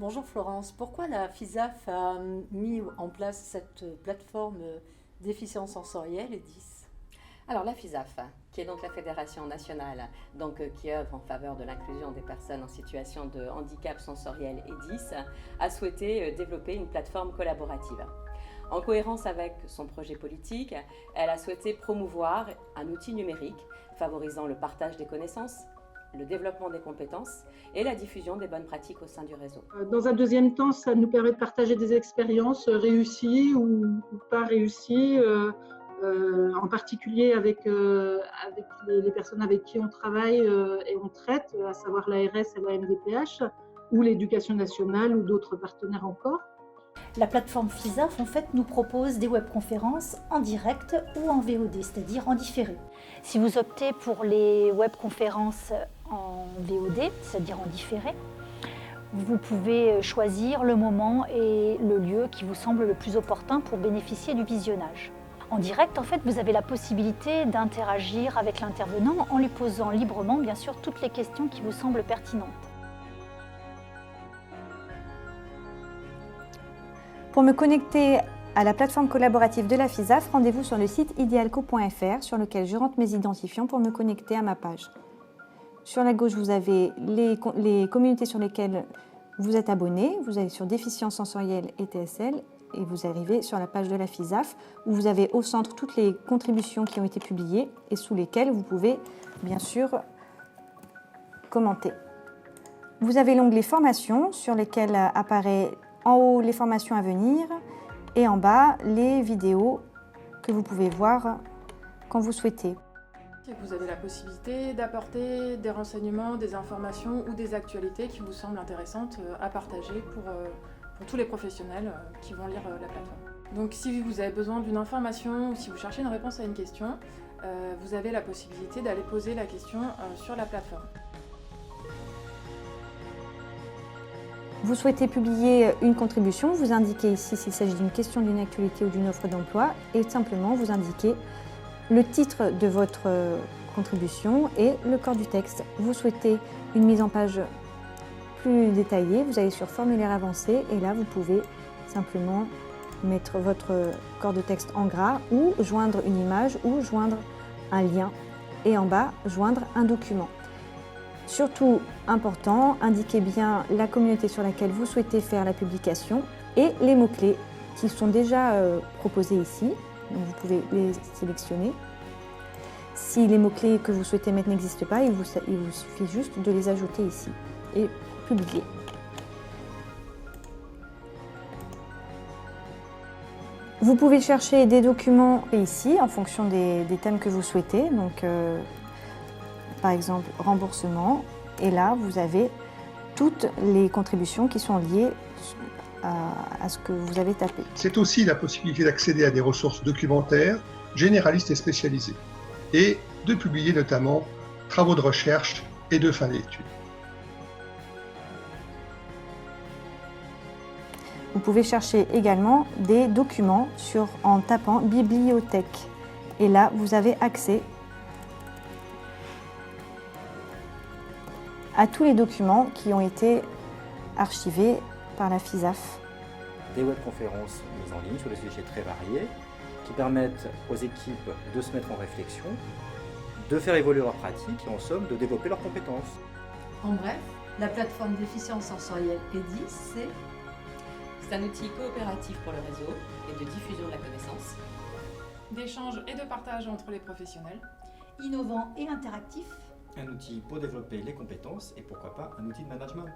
Bonjour Florence, pourquoi la FISAF a mis en place cette plateforme déficience sensorielle EDIS? Alors la FISAF, qui est donc la Fédération nationale qui œuvre en faveur de l'inclusion des personnes en situation de handicap sensoriel EDIS, a souhaité développer une plateforme collaborative. En cohérence avec son projet politique, elle a souhaité promouvoir un outil numérique favorisant le partage des connaissances, le développement des compétences et la diffusion des bonnes pratiques au sein du réseau. Dans un deuxième temps, ça nous permet de partager des expériences réussies ou pas réussies, en particulier avec les personnes avec qui on travaille et on traite, à savoir l'ARS et la MDPH, ou l'éducation nationale ou d'autres partenaires encore. La plateforme FISAF en fait nous propose des webconférences en direct ou en VOD, c'est-à-dire en différé. Si vous optez pour les webconférences en VOD, c'est-à-dire en différé, vous pouvez choisir le moment et le lieu qui vous semble le plus opportun pour bénéficier du visionnage. En direct, en fait, vous avez la possibilité d'interagir avec l'intervenant en lui posant librement, bien sûr, toutes les questions qui vous semblent pertinentes. Pour me connecter à la plateforme collaborative de la FISAF, rendez-vous sur le site idealco.fr sur lequel je rentre mes identifiants pour me connecter à ma page. Sur la gauche, vous avez les communautés sur lesquelles vous êtes abonné. Vous allez sur déficience sensorielle et TSL et vous arrivez sur la page de la FISAF où vous avez au centre toutes les contributions qui ont été publiées et sous lesquelles vous pouvez bien sûr commenter. Vous avez l'onglet formations sur lesquels apparaît en haut les formations à venir et en bas les vidéos que vous pouvez voir quand vous souhaitez. Vous avez la possibilité d'apporter des renseignements, des informations ou des actualités qui vous semblent intéressantes à partager pour tous les professionnels qui vont lire la plateforme. Donc si vous avez besoin d'une information ou si vous cherchez une réponse à une question, vous avez la possibilité d'aller poser la question sur la plateforme. Vous souhaitez publier une contribution, vous indiquez ici s'il s'agit d'une question, d'une actualité ou d'une offre d'emploi et simplement vous indiquez le titre de votre contribution et le corps du texte. Vous souhaitez une mise en page plus détaillée, vous allez sur formulaire avancé et là vous pouvez simplement mettre votre corps de texte en gras ou joindre une image ou joindre un lien et en bas joindre un document. Surtout important, indiquez bien la communauté sur laquelle vous souhaitez faire la publication et les mots-clés qui sont déjà proposés ici. Donc vous pouvez les sélectionner. Si les mots-clés que vous souhaitez mettre n'existent pas, il vous suffit juste de les ajouter ici et publier. Vous pouvez chercher des documents ici en fonction des thèmes que vous souhaitez. Donc, par exemple, remboursement. Et là, vous avez toutes les contributions qui sont liées à ce que vous avez tapé. C'est aussi la possibilité d'accéder à des ressources documentaires, généralistes et spécialisées, et de publier notamment travaux de recherche et de fin d'études. Vous pouvez chercher également des documents en tapant bibliothèque. Et là, vous avez accès à tous les documents qui ont été archivés par la FISAF. Des webconférences mises en ligne sur des sujets très variés qui permettent aux équipes de se mettre en réflexion, de faire évoluer leurs pratiques et en somme de développer leurs compétences. En bref, la plateforme déficience sensorielle EDIS, C'est un outil coopératif pour le réseau et de diffusion de la connaissance, D'échange et de partage entre les professionnels. Innovant et interactif. Un outil pour développer les compétences et pourquoi pas un outil de management.